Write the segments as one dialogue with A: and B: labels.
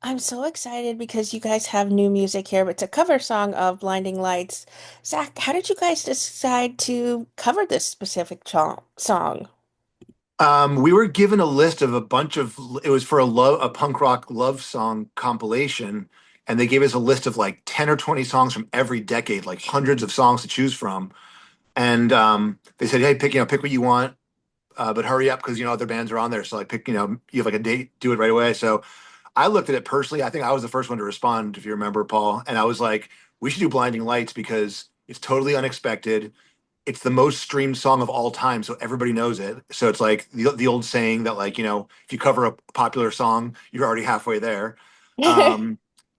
A: I'm so excited because you guys have new music here, but it's a cover song of Blinding Lights. Zach, how did you guys decide to cover this specific song?
B: We were given a list of a bunch of it was for a punk rock love song compilation, and they gave us a list of like 10 or 20 songs from every decade, like hundreds of songs to choose from. And they said, "Hey, pick what you want, but hurry up because other bands are on there. So like pick, you have like a date, do it right away." So I looked at it personally. I think I was the first one to respond, if you remember, Paul. And I was like, "We should do Blinding Lights because it's totally unexpected. It's the most streamed song of all time, so everybody knows it. So it's like the old saying that like if you cover a popular song, you're already halfway there. Um,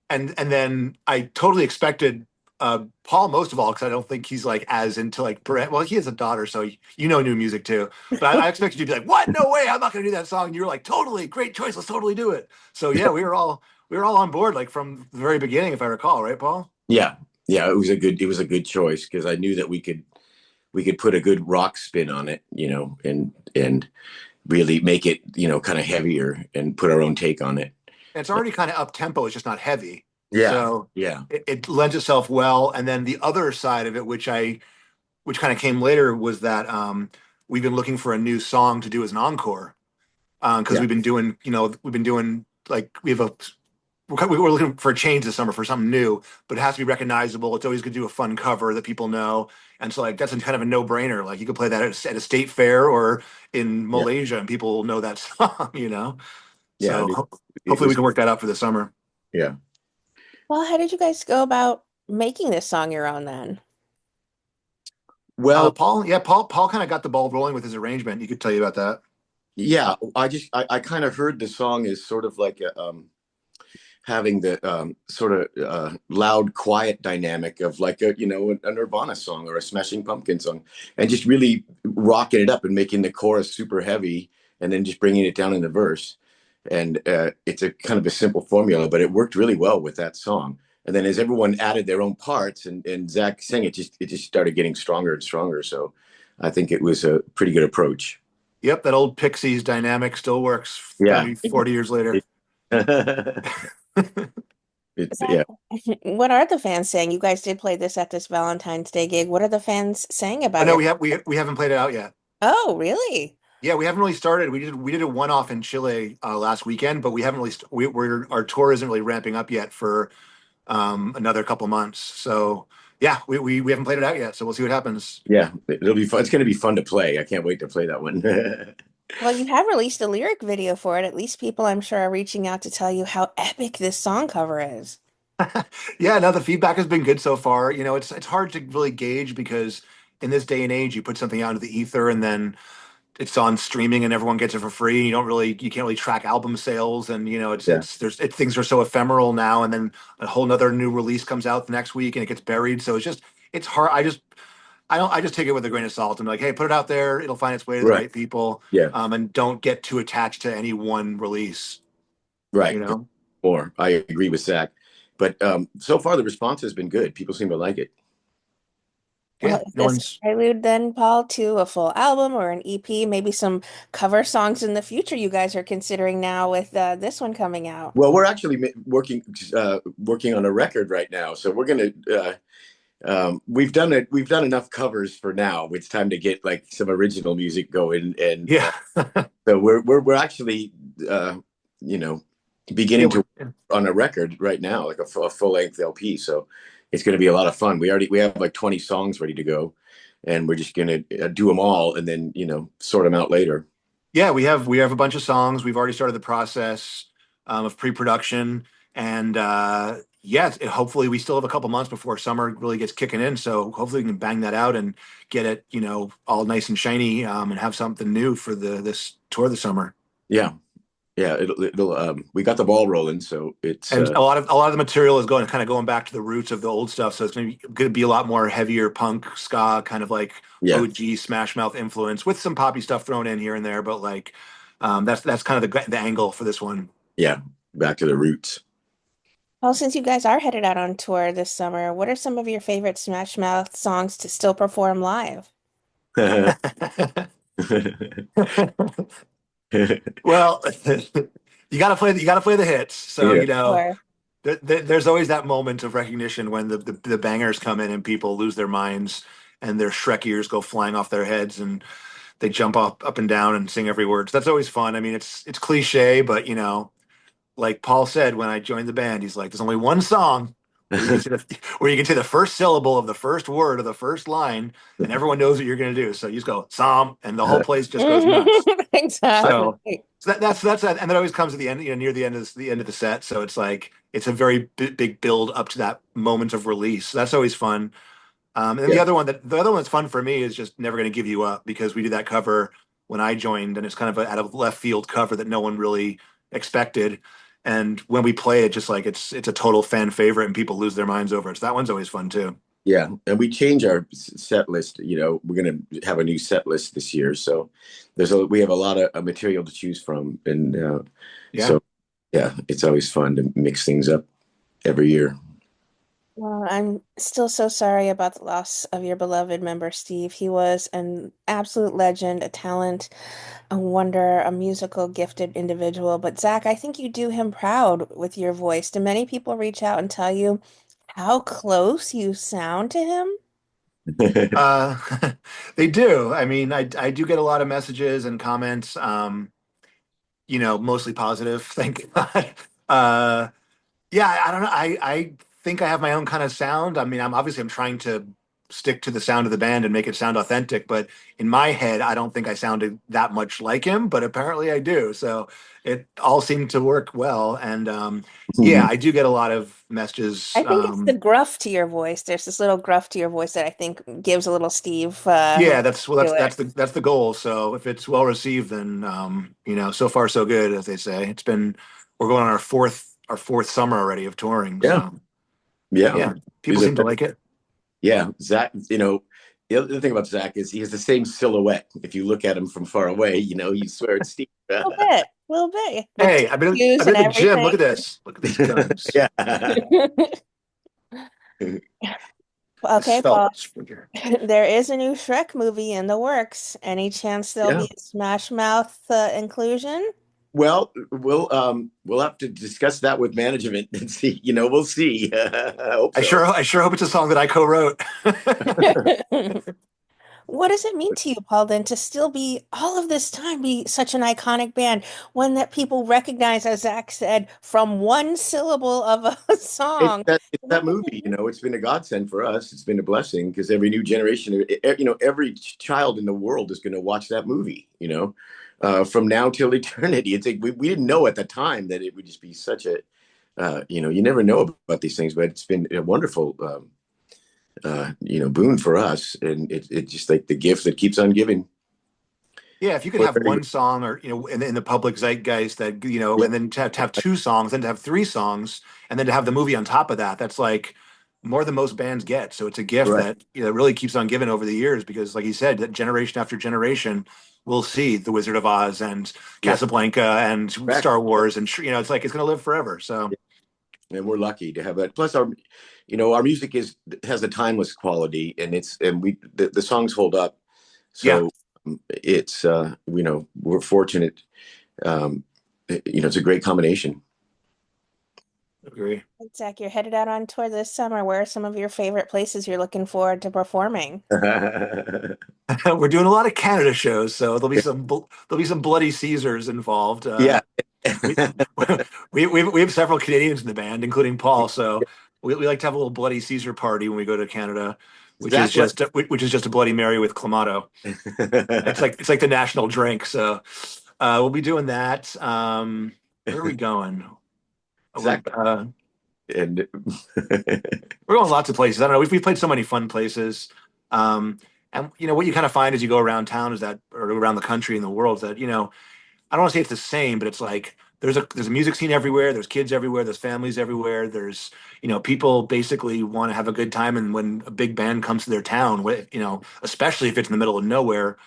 B: and then I totally expected Paul most of all because I don't think he's like as into like well he has a daughter so new music too, but I expected you to be like, what, no way, I'm not going to do that song. And you were like, totally great choice, let's totally do it. So yeah, we were all on board like from the very beginning, if I recall, right, Paul?
C: Yeah, yeah, it was a good choice because I knew that we could put a good rock spin on it, and really make it, kind of heavier and put our own take on it.
B: And it's already kind of up tempo. It's just not heavy.
C: Yeah,
B: So
C: yeah,
B: it lends itself well. And then the other side of it, which kind of came later, was that we've been looking for a new song to do as an encore. Because
C: yeah,
B: we've been doing like we were looking for a change this summer for something new, but it has to be recognizable. It's always good to do a fun cover that people know. And so like that's kind of a no-brainer. Like you could play that at a state fair or in
C: yeah,
B: Malaysia and people know that song.
C: yeah.
B: So
C: It
B: hopefully we
C: was,
B: can work that out for the summer.
C: yeah.
A: Well, how did you guys go about making this song your own then?
C: Well,
B: Paul, yeah, Paul kind of got the ball rolling with his arrangement. He could tell you about that.
C: yeah. I kind of heard the song as sort of like having the sort of loud, quiet dynamic of like a Nirvana song or a Smashing Pumpkin song, and just really rocking it up and making the chorus super heavy, and then just bringing it down in the verse. And it's a kind of a simple formula, but it worked really well with that song. And then as everyone added their own parts and Zach sang it just started getting stronger and stronger. So I think it was a pretty good approach.
B: Yep, that old Pixies dynamic still works
C: Yeah.
B: 30, 40 years later.
C: Yeah.
A: Zach, what are the fans saying? You guys did play this at this Valentine's Day gig. What are the fans saying
B: Oh
A: about
B: no,
A: your?
B: we haven't played it out yet.
A: Oh, really?
B: Yeah, we haven't really started. We did a one off in Chile last weekend, but we haven't really our tour isn't really ramping up yet for another couple months. So yeah, we haven't played it out yet. So we'll see what happens.
C: Yeah, it'll be fun. It's going to be fun to play. I can't wait to play that one.
A: Well, you have released a lyric video for it. At least people, I'm sure, are reaching out to tell you how epic this song cover is.
B: Yeah, no, the feedback has been good so far. It's hard to really gauge because in this day and age, you put something out into the ether and then it's on streaming and everyone gets it for free. You can't really track album sales, and
C: Yeah,
B: things are so ephemeral now. And then a whole nother new release comes out the next week and it gets buried. So it's hard. I just take it with a grain of salt and be like, hey, put it out there. It'll find its way to the
C: right.
B: right people.
C: Yeah,
B: And don't get too attached to any one release. You
C: right.
B: know.
C: More. I agree with Zach. But so far, the response has been good. People seem to like it.
A: Well,
B: Yeah.
A: is
B: No
A: this
B: one's.
A: prelude then, Paul, to a full album or an EP? Maybe some cover songs in the future you guys are considering now with this one coming out.
C: Well, we're actually working on a record right now, so we're gonna. We've done it. We've done enough covers for now. It's time to get like some original music going, and
B: Yeah.
C: so we're actually you know
B: Yeah.
C: beginning to on a record right now, like a full length LP. So it's going to be a lot of fun. We have like 20 songs ready to go, and we're just going to do them all and then sort them out later.
B: Yeah, we have a bunch of songs. We've already started the process of pre-production, and yeah, hopefully we still have a couple months before summer really gets kicking in. So hopefully we can bang that out and get it, all nice and shiny, and have something new for this tour this summer.
C: Yeah, yeah. It'll. We got the ball rolling, so it's
B: And a lot of the material is going back to the roots of the old stuff. So it's going to be a lot more heavier punk ska, kind of like
C: yeah,
B: OG Smash Mouth influence with some poppy stuff thrown in here and there. But like that's kind of the angle for this one.
C: yeah. Back to the roots.
A: Well, since you guys are headed out on tour this summer, what are some of your favorite Smash Mouth songs to still perform live?
B: Well, you gotta play the hits. So,
C: Yeah.
B: you know,
A: Or
B: there's always that moment of recognition when the bangers come in and people lose their minds and their Shrek ears go flying off their heads and they jump up and down and sing every word. So that's always fun. I mean, it's cliche, but you know, like Paul said when I joined the band, he's like, "There's only one song where you can say the first syllable of the first word of the first line, and everyone knows what you're going to do. So you just go Psalm, and the whole place just goes nuts.
A: exactly.
B: So, that's that, and that always comes at the end, you know, near the end of the end of the set. So it's like it's a very big build up to that moment of release. So that's always fun. And
C: Yeah.
B: the other one that's fun for me is just Never Gonna Give You Up because we did that cover when I joined, and it's kind of a, out of left field cover that no one really expected. And when we play it, just like it's a total fan favorite, and people lose their minds over it. So that one's always fun too.
C: Yeah, and we change our set list. You know, we're going to have a new set list this year, so we have a lot of material to choose from, and
B: Yeah,
C: so yeah, it's always fun to mix things up every year.
A: Well, I'm still so sorry about the loss of your beloved member, Steve. He was an absolute legend, a talent, a wonder, a musical gifted individual. But Zach, I think you do him proud with your voice. Do many people reach out and tell you how close you sound to him?
B: uh, they do. I mean, I do get a lot of messages and comments. You know, mostly positive. Thank God. Uh, Yeah, I don't know. I think I have my own kind of sound. I mean, I'm trying to stick to the sound of the band and make it sound authentic, but in my head, I don't think I sounded that much like him, but apparently I do. So it all seemed to work well. And yeah, I do get a lot of messages.
A: I think it's the gruff to your voice. There's this little gruff to your voice that I think gives a little Steve
B: Yeah,
A: ring to it.
B: that's the goal. So if it's well received, then you know, so far so good, as they say. We're going on our fourth summer already of touring.
C: Yeah,
B: So
C: yeah.
B: yeah, people
C: He's a
B: seem to like it.
C: Yeah, Zach. You know, the other thing about Zach is he has the same silhouette. If you look at him from far away, you know, you swear it's Steve.
A: A little bit, with
B: Hey,
A: tattoos
B: I've been
A: and
B: in the gym. Look
A: everything.
B: at this. Look at these guns.
C: Yeah.
B: This
A: Okay, Paul.
B: felt figure.
A: There is a new Shrek movie in the works. Any chance there'll
C: Yeah.
A: be a Smash Mouth inclusion?
C: Well, we'll have to discuss that with management and see. You know, we'll see. I hope so.
B: I sure hope it's a song that I co-wrote.
A: What does it mean to you, Paul, then, to still be all of this time be such an iconic band, one that people recognize, as Zach said, from one syllable of a song?
C: It's
A: What
C: that
A: does it
C: movie. You
A: mean?
C: know, it's been a godsend for us. It's been a blessing because every new generation, you know, every child in the world is going to watch that movie. You know, from now till eternity. It's like we didn't know at the time that it would just be such a you know, you never know about these things, but it's been a wonderful, you know, boon for us, and it's just like the gift that keeps on giving.
B: Yeah, if you could
C: We're
B: have
C: very,
B: one song or you know in the public zeitgeist that you know,
C: yeah,
B: and then to have two songs, then to have three songs, and then to have the movie on top of that, that's like more than most bands get. So it's a gift
C: right,
B: that you know really keeps on giving over the years because, like you said, that generation after generation will see The Wizard of Oz and
C: yeah,
B: Casablanca and
C: correct.
B: Star Wars, and you know, it's like it's going to live forever. So
C: And we're lucky to have that. Plus, our, you know, our music has a timeless quality, and the songs hold up.
B: yeah,
C: So it's you know, we're fortunate. Um, you know, it's a great combination.
B: agree.
A: Zach, you're headed out on tour this summer. Where are some of your favorite places you're looking forward to performing?
B: We're doing a lot of Canada shows, so there'll be some bloody Caesars involved.
C: Yeah.
B: We, we have several Canadians in the band, including Paul. So we like to have a little bloody Caesar party when we go to Canada,
C: Zach like
B: which is just a Bloody Mary with Clamato. It's like the national drink. So we'll be doing that. Where are we going?
C: Zach and
B: We're going lots of places. I don't know. We've played so many fun places. Um, and you know what you kind of find as you go around town is that, or around the country and the world, is that you know I don't want to say it's the same, but it's like there's a music scene everywhere. There's kids everywhere. There's families everywhere. There's you know people basically want to have a good time, and when a big band comes to their town, you know, especially if it's in the middle of nowhere,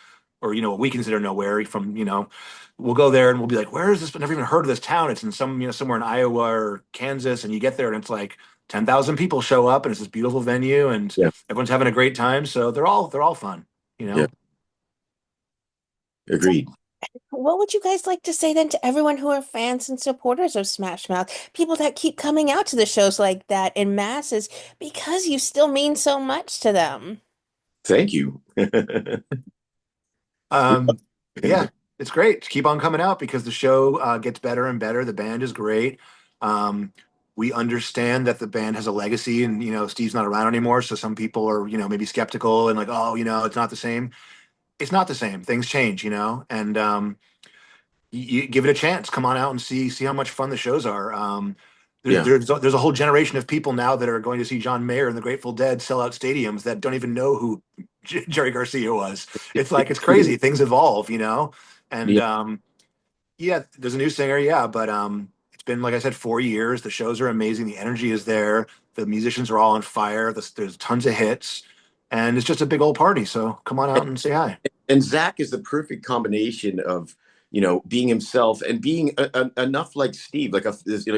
B: or you know what we consider nowhere, from you know, we'll go there and we'll be like, where is this? I've never even heard of this town. It's in some you know somewhere in Iowa or Kansas, and you get there and it's like 10,000 people show up, and it's this beautiful venue, and
C: yeah,
B: everyone's having a great time. So they're all fun, you
C: yeah,
B: know.
A: Zach,
C: agreed.
A: What would you guys like to say then to everyone who are fans and supporters of Smash Mouth? People that keep coming out to the shows like that in masses because you still mean so much to them.
C: Thank you.
B: Um, yeah, it's great. Keep on coming out because the show gets better and better. The band is great. Um, we understand that the band has a legacy, and Steve's not around anymore. So some people are maybe skeptical and like, oh, it's not the same. It's not the same. Things change, and you give it a chance. Come on out and see how much fun the shows are.
C: Yeah.
B: There's a whole generation of people now that are going to see John Mayer and the Grateful Dead sell out stadiums that don't even know who Jerry Garcia was. It's like it's crazy. Things evolve, and
C: Yeah.
B: yeah, there's a new singer, yeah, but it's been like I said, 4 years. The shows are amazing. The energy is there. The musicians are all on fire. There's tons of hits, and it's just a big old party. So come on out and say hi.
C: And Zach is the perfect combination of being himself and being enough like Steve, like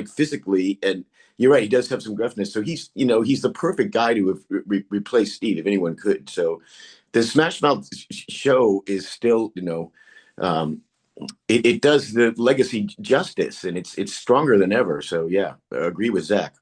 C: physically. And you're right, he does have some gruffness. So he's the perfect guy to have replace Steve if anyone could. So the Smash Mouth show is still um, it does the legacy justice, and it's stronger than ever. So yeah, I agree with Zach.